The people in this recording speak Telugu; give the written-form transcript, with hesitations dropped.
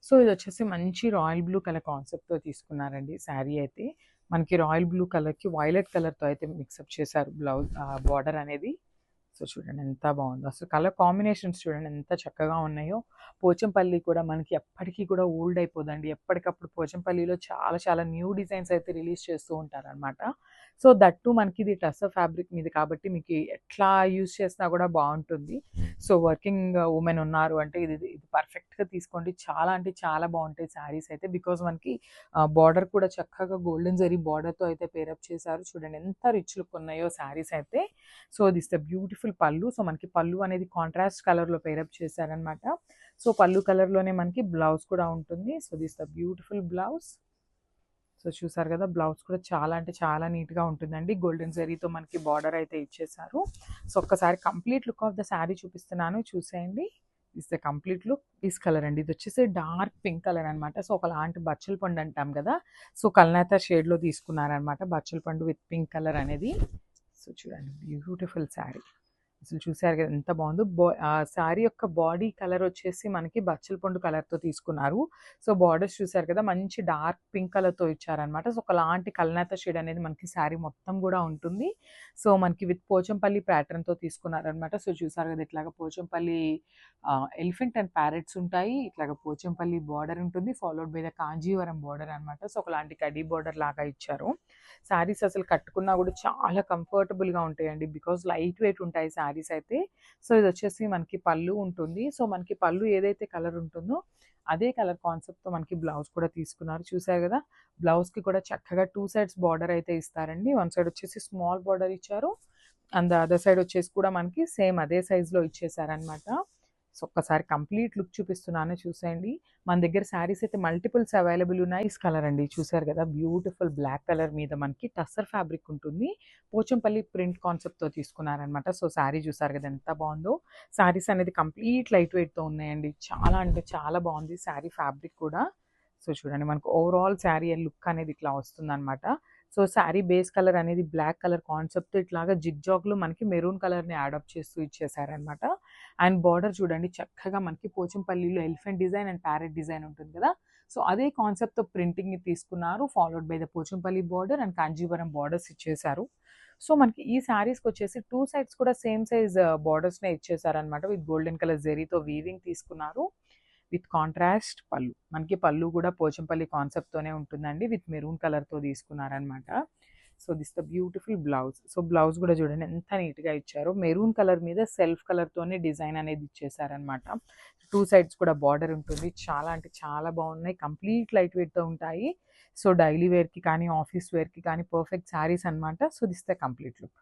సో ఇది వచ్చేసి మంచి రాయల్ బ్లూ కలర్ కాన్సెప్ట్తో తీసుకున్నారండి శారీ అయితే. మనకి రాయల్ బ్లూ కలర్కి వైలెట్ కలర్తో అయితే మిక్సప్ చేశారు బ్లౌజ్ బార్డర్ అనేది. సో చూడండి ఎంత బాగుందో, అసలు కలర్ కాంబినేషన్స్ చూడండి ఎంత చక్కగా ఉన్నాయో. పోచంపల్లి కూడా మనకి ఎప్పటికీ కూడా ఓల్డ్ అయిపోదండి. ఎప్పటికప్పుడు పోచంపల్లిలో చాలా చాలా న్యూ డిజైన్స్ అయితే రిలీజ్ చేస్తూ ఉంటారనమాట. సో దట్టు మనకి ఇది టస్సర్ ఫ్యాబ్రిక్ మీద కాబట్టి మీకు ఎట్లా యూజ్ చేసినా కూడా బాగుంటుంది. సో వర్కింగ్ ఉమెన్ ఉన్నారు అంటే ఇది ఇది పర్ఫెక్ట్గా తీసుకోండి. చాలా అంటే చాలా బాగుంటాయి శారీస్ అయితే. బికాజ్ మనకి బార్డర్ కూడా చక్కగా గోల్డెన్ జరీ బార్డర్తో అయితే పేరప్ చేశారు. చూడండి ఎంత రిచ్ లుక్ ఉన్నాయో శారీస్ అయితే. సో దిస్ ద బ్యూటిఫుల్ పళ్ళు. సో మనకి పళ్ళు అనేది కాంట్రాస్ట్ కలర్లో పేరప్ చేశారనమాట. సో పళ్ళు కలర్లోనే మనకి బ్లౌజ్ కూడా ఉంటుంది. So this the beautiful blouse. So చూసారు కదా, బ్లౌజ్ కూడా చాలా అంటే చాలా నీట్గా ఉంటుందండి. గోల్డెన్ జరీతో మనకి బార్డర్ అయితే ఇచ్చేసారు. సో ఒక్కసారి complete look of the sari చూపిస్తున్నాను, చూసేయండి. Is the complete look. This colour అండి, ఇది వచ్చేసి డార్క్ పింక్ కలర్ అనమాట. సో ఒకలాంటి బచ్చల పండు అంటాం కదా, సో కల్నేత షేడ్లో తీసుకున్నారనమాట బచ్చల పండు విత్ పింక్ కలర్ అనేది. సో చూడండి బ్యూటిఫుల్ శారీ. అసలు చూసారు కదా ఎంత బాగుందో. శారీ యొక్క బాడీ కలర్ వచ్చేసి మనకి బచ్చల పండు కలర్తో తీసుకున్నారు. సో బార్డర్స్ చూసారు కదా, మంచి డార్క్ పింక్ కలర్తో ఇచ్చారనమాట. సో ఒకలాంటి కల్నేత షేడ్ అనేది మనకి శారీ మొత్తం కూడా ఉంటుంది. సో మనకి విత్ పోచంపల్లి ప్యాటర్న్తో తీసుకున్నారనమాట. సో చూసారు కదా, ఇట్లాగా పోచంపల్లి ఎలిఫెంట్ అండ్ ప్యారెట్స్ ఉంటాయి. ఇట్లాగా పోచంపల్లి బార్డర్ ఉంటుంది, followed by the Kanjeevaram border అనమాట. సో ఒకలాంటి కడీ బార్డర్ లాగా ఇచ్చారు. శారీస్ అసలు కట్టుకున్నా కూడా చాలా కంఫర్టబుల్గా ఉంటాయండి. బికాజ్ లైట్ వెయిట్ ఉంటాయి శారీస్ అయితే. సో ఇది వచ్చేసి మనకి పళ్ళు ఉంటుంది. సో మనకి పళ్ళు ఏదైతే కలర్ ఉంటుందో అదే కలర్ కాన్సెప్ట్తో మనకి బ్లౌజ్ కూడా తీసుకున్నారు. చూసారు కదా, బ్లౌజ్కి కూడా చక్కగా 2 సైడ్స్ బార్డర్ అయితే ఇస్తారండి. వన్ సైడ్ వచ్చేసి స్మాల్ బార్డర్ ఇచ్చారు, అండ్ ద అదర్ సైడ్ వచ్చేసి కూడా మనకి సేమ్ అదే సైజులో ఇచ్చేసారనమాట. సో ఒక్కసారి కంప్లీట్ లుక్ చూపిస్తున్నాను, చూసేయండి. మన దగ్గర శారీస్ అయితే మల్టిపుల్స్ అవైలబుల్ ఉన్నాయి. ఈ కలర్ అండి, చూసారు కదా, బ్యూటిఫుల్ బ్లాక్ కలర్ మీద మనకి టస్సర్ ఫ్యాబ్రిక్ ఉంటుంది. పోచంపల్లి ప్రింట్ కాన్సెప్ట్తో తీసుకున్నారనమాట. సో శారీ చూసారు కదా ఎంత బాగుందో. శారీస్ అనేది కంప్లీట్ లైట్ వెయిట్తో ఉన్నాయండి. చాలా అంటే చాలా బాగుంది శారీ ఫ్యాబ్రిక్ కూడా. సో చూడండి మనకు ఓవరాల్ శారీ లుక్ అనేది ఇట్లా వస్తుందన్నమాట. సో శారీ బేస్ కలర్ అనేది బ్లాక్ కలర్ కాన్సెప్ట్ ఇట్లాగా జిగ్జాగ్లో మనకి మెరూన్ కలర్ని యాడప్ చేస్తూ ఇచ్చేసారనమాట. అండ్ బార్డర్ చూడండి చక్కగా మనకి పోచంపల్లిలో elephant design and parrot design ఉంటుంది కదా, సో అదే కాన్సెప్ట్తో ప్రింటింగ్ని తీసుకున్నారు. Followed by the Pochampalli border and Kanjeevaram borders ఇచ్చేసారు. సో మనకి ఈ శారీస్కి వచ్చేసి 2 సైడ్స్ కూడా సేమ్ సైజ్ బార్డర్స్నే ఇచ్చేసారనమాట. విత్ గోల్డెన్ కలర్ జెరీతో వీవింగ్ తీసుకున్నారు. విత్ కాంట్రాస్ట్ పళ్ళు. మనకి పళ్ళు కూడా పోచంపల్లి కాన్సెప్ట్తోనే ఉంటుందండి. విత్ మెరూన్ కలర్తో తీసుకున్నారనమాట. So this the beautiful blouse. So blouse కూడా చూడండి ఎంత నీట్గా ఇచ్చారో. మెరూన్ కలర్ మీద సెల్ఫ్ కలర్తోనే డిజైన్ అనేది ఇచ్చేసారనమాట. 2 సైడ్స్ కూడా బార్డర్ ఉంటుంది. చాలా అంటే చాలా బాగున్నాయి. కంప్లీట్ లైట్ వెయిట్తో ఉంటాయి. సో డైలీ వేర్కి కానీ ఆఫీస్ వేర్కి కానీ పర్ఫెక్ట్ శారీస్ అనమాట. So this the complete look.